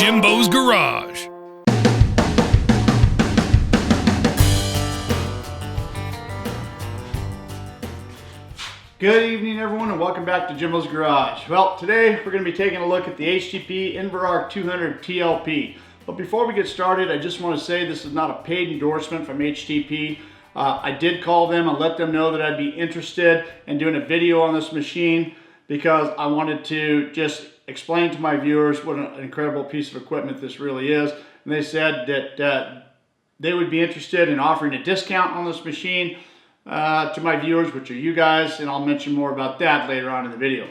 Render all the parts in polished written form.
Jimbo's Garage. Good evening, everyone, and welcome back to Jimbo's Garage. Well, today we're going to be taking a look at the HTP Inverarc 200 TLP. But before we get started, I just want to say this is not a paid endorsement from HTP. I did call them and let them know that I'd be interested in doing a video on this machine because I wanted to just explain to my viewers what an incredible piece of equipment this really is. And they said that they would be interested in offering a discount on this machine to my viewers, which are you guys, and I'll mention more about that later on in the video.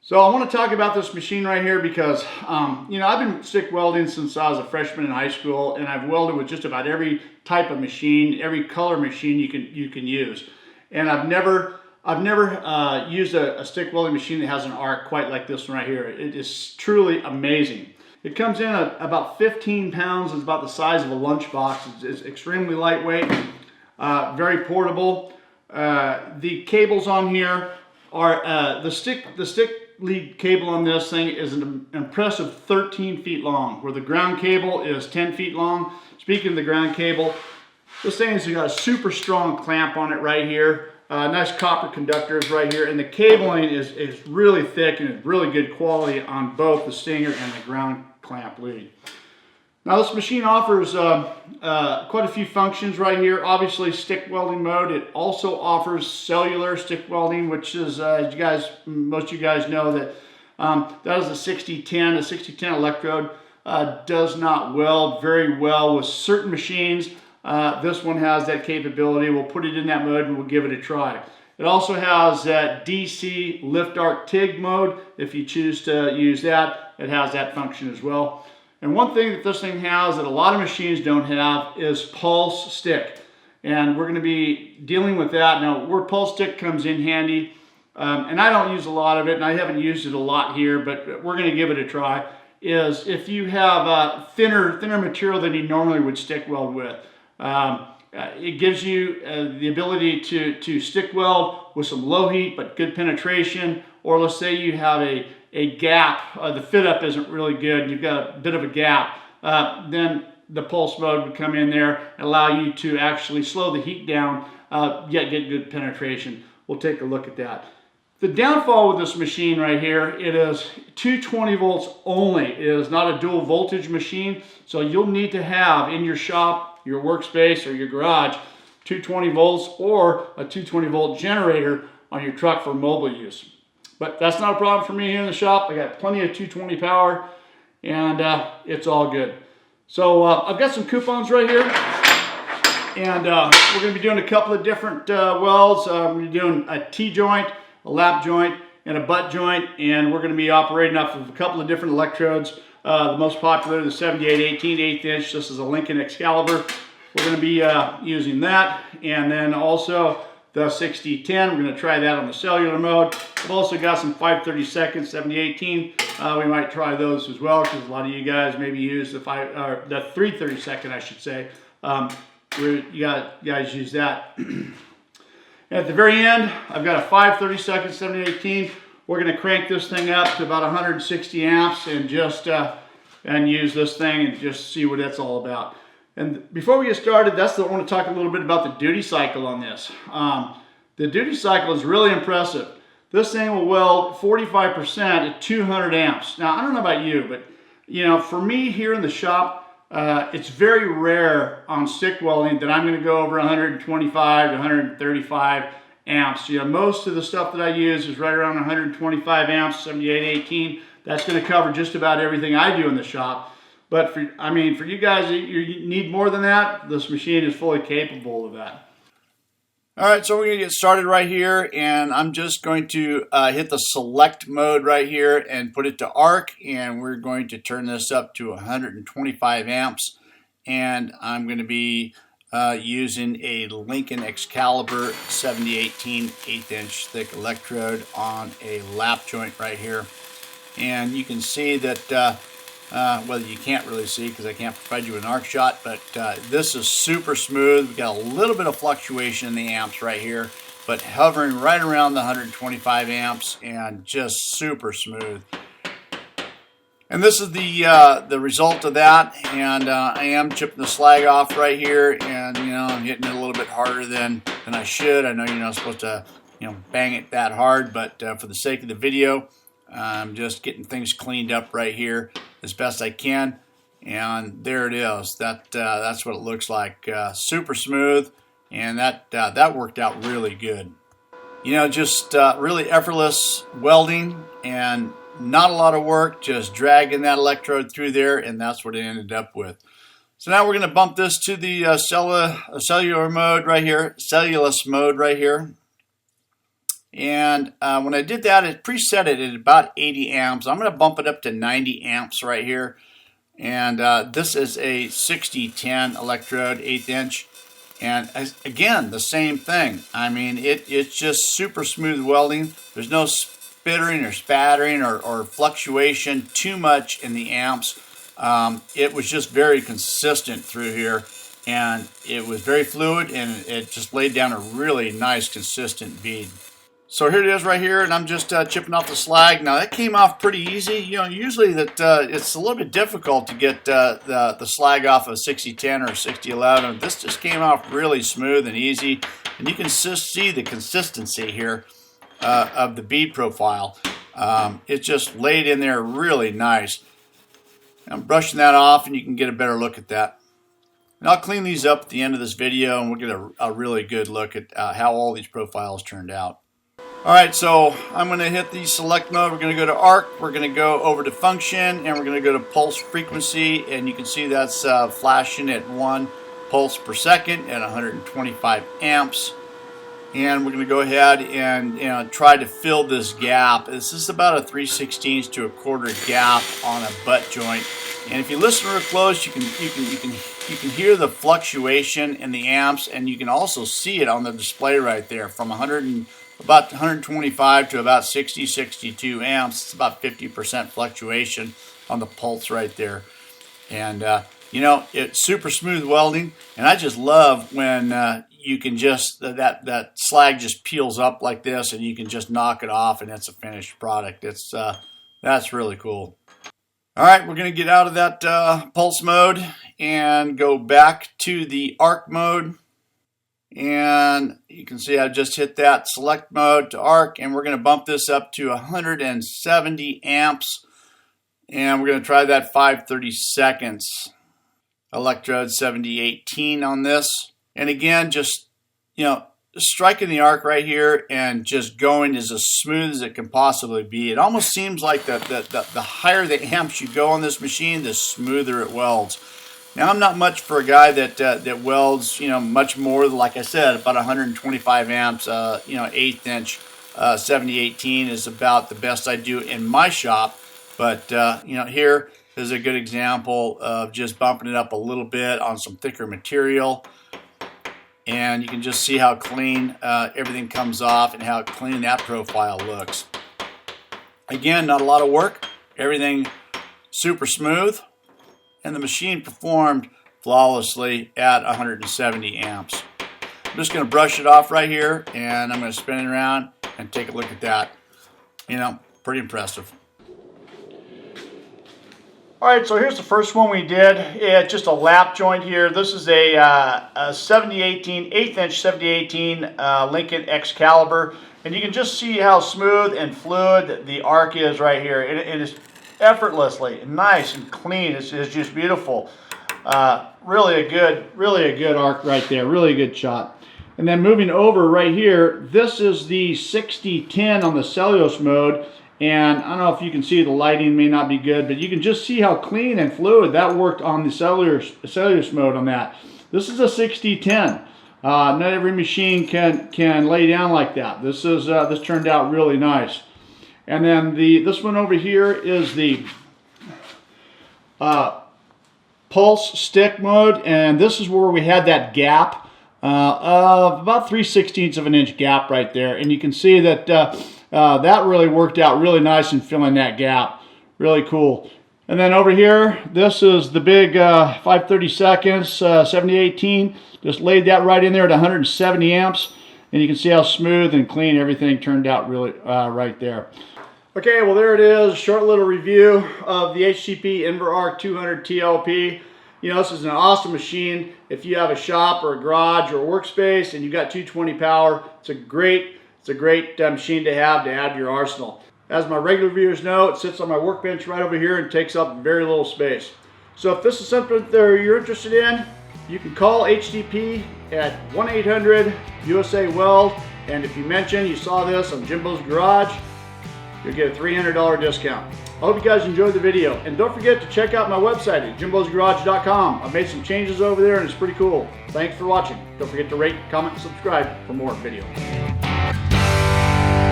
So I want to talk about this machine right here because, you know, I've been stick welding since I was a freshman in high school, and I've welded with just about every type of machine, every color machine you can use. And I've never used a stick welding machine that has an arc quite like this one right here. It is truly amazing. It comes in at about 15 pounds. It's about the size of a lunchbox. It's extremely lightweight, very portable. The cables on here are the stick lead cable on this thing is an impressive 13 feet long, where the ground cable is 10 feet long. Speaking of the ground cable, this thing has got a super strong clamp on it right here. Nice copper conductors right here, and the cabling is really thick and it's really good quality on both the stinger and the ground clamp lead. Now this machine offers quite a few functions right here. Obviously stick welding mode. It also offers cellular stick welding, which is, as most of you guys know, that that is a 6010. A 6010 electrode does not weld very well with certain machines. This one has that capability. We'll put it in that mode and we'll give it a try. It also has that DC lift arc TIG mode. If you choose to use that, it has that function as well. And one thing that this thing has that a lot of machines don't have is pulse stick. And we're going to be dealing with that. Now, where pulse stick comes in handy, and I don't use a lot of it, and I haven't used it a lot here, but we're going to give it a try, is if you have thinner material than you normally would stick weld with. It gives you the ability to stick weld with some low heat but good penetration, or let's say you have a gap, the fit up isn't really good, and you've got a bit of a gap, then the pulse mode would come in there and allow you to actually slow the heat down, yet get good penetration. We'll take a look at that. The downfall with this machine right here, it is 220 volts only. It is not a dual voltage machine, so you'll need to have in your shop, your workspace, or your garage 220 volts or a 220 volt generator on your truck for mobile use. But that's not a problem for me here in the shop. I got plenty of 220 power, and it's all good. So I've got some coupons right here, and we're going to be doing a couple of different welds. We're going to be doing a T-joint, a lap joint, and a butt joint, and we're going to be operating off of a couple of different electrodes. The most popular, the 7818 8th inch. This is a Lincoln Excalibur. We're going to be using that, and then also the 6010. We're going to try that on the cellular mode. I've also got some 532nd 7018. We might try those as well because a lot of you guys maybe use the 332nd, I should say. You guys use that. At the very end, I've got a 532nd 7018. We're going to crank this thing up to about 160 amps and just use this thing and just see what it's all about. And before we get started, I want to talk a little bit about the duty cycle on this. The duty cycle is really impressive. This thing will weld 45% at 200 amps. Now, I don't know about you, but you know, for me here in the shop, it's very rare on stick welding that I'm going to go over 125 to 135 amps. You know, most of the stuff that I use is right around 125 amps, 7818. That's going to cover just about everything I do in the shop. But for you guys, you need more than that. This machine is fully capable of that. All right, so we're going to get started right here, and I'm just going to hit the select mode right here and put it to arc, and we're going to turn this up to 125 amps, and I'm going to be using a Lincoln Excalibur 7018 8th inch thick electrode on a lap joint right here. And you can see that well, you can't really see because I can't provide you an arc shot, but this is super smooth. We've got a little bit of fluctuation in the amps right here, but hovering right around the 125 amps and just super smooth. And this is the result of that, and I am chipping the slag off right here, and I'm hitting it a little bit harder than I should. I know you're not supposed to bang it that hard, but for the sake of the video, I'm just getting things cleaned up right here as best I can, and there it is. That's what it looks like. Super smooth, and that worked out really good. Just really effortless welding, and not a lot of work, just dragging that electrode through there, and that's what it ended up with. So now we're going to bump this to the cellular mode right here, cellulose mode right here. And when I did that, it preset it at about 80 amps. I'm going to bump it up to 90 amps right here. And this is a 6010 electrode, 1/8 inch. And again, the same thing. I mean, it's just super smooth welding. There's no spittering or spattering or fluctuation too much in the amps. It was just very consistent through here, and it was very fluid, and it just laid down a really nice consistent bead. So here it is right here, and I'm just chipping off the slag. Now that came off pretty easy. Usually it's a little bit difficult to get the slag off of 6010 or 6011. This just came off really smooth and easy, and you can just see the consistency here of the bead profile. It just laid in there really nice. I'm brushing that off, and you can get a better look at that. And I'll clean these up at the end of this video, and we'll get a really good look at how all these profiles turned out. Alright, so I'm going to hit the select mode. We're going to go to arc, we're going to go over to function, and we're going to go to pulse frequency, and you can see that's flashing at 1 pulse per second at 125 amps. And we're going to go ahead and try to fill this gap. This is about a 3/16 to a quarter gap on a butt joint. And if you listen real close, you can hear the fluctuation in the amps, and you can also see it on the display right there from about 125 to about 60, 62 amps. It's about 50% fluctuation on the pulse right there. And it's super smooth welding, and I just love when you can just that slag just peels up like this, and you can just knock it off, and it's a finished product. That's really cool. All right, we're going to get out of that pulse mode and go back to the arc mode. And you can see I just hit that select mode to arc, and we're going to bump this up to 170 amps, and we're going to try that 5/30 seconds electrode 7018 on this. And again, just striking the arc right here and just going as smooth as it can possibly be. It almost seems like the higher the amps you go on this machine, the smoother it welds. Now, I'm not much for a guy that welds, much more, like I said, about 125 amps. 1/8 inch 7018 is about the best I do in my shop. But here is a good example of just bumping it up a little bit on some thicker material, and you can just see how clean everything comes off and how clean that profile looks. Again, not a lot of work. Everything super smooth. And the machine performed flawlessly at 170 amps. I'm just going to brush it off right here, and I'm going to spin it around and take a look at that. Pretty impressive. Alright, so here's the first one we did. It's just a lap joint here. This is a 7018, 1/8 inch 7018 Lincoln Excalibur. And you can just see how smooth and fluid the arc is right here. It is effortlessly nice and clean. It's just beautiful. Really a good arc right there. Really good shot. And then moving over right here, this is the 6010 on the cellulose mode. And I don't know if you can see, the lighting may not be good, but you can just see how clean and fluid that worked on the cellulose mode on that. This is a 6010. Not every machine can lay down like that. This turned out really nice. And then this one over here is the pulse stick mode, and this is where we had that gap of about 3/16 of an inch gap right there, and you can see that that really worked out really nice in filling that gap. Really cool. And then over here, this is the big 5/30 seconds 7018. Just laid that right in there at 170 amps, and you can see how smooth and clean everything turned out really right there. Okay, well there it is, short little review of the HTP Inverarc 200 TLP. You know, this is an awesome machine if you have a shop or a garage or a workspace and you got 220 power. It's a great machine to have to add to your arsenal. As my regular viewers know, it sits on my workbench right over here and takes up very little space. So if this is something that you're interested in, you can call HTP at 1-800-USA-WELD, and if you mention you saw this on Jimbo's Garage, you'll get a $300 discount. I hope you guys enjoyed the video, and don't forget to check out my website at jimbosgarage.com. I've made some changes over there and it's pretty cool. Thanks for watching. Don't forget to rate, comment, and subscribe for more videos.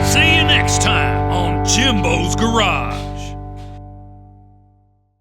See you next time on Jimbo's Garage.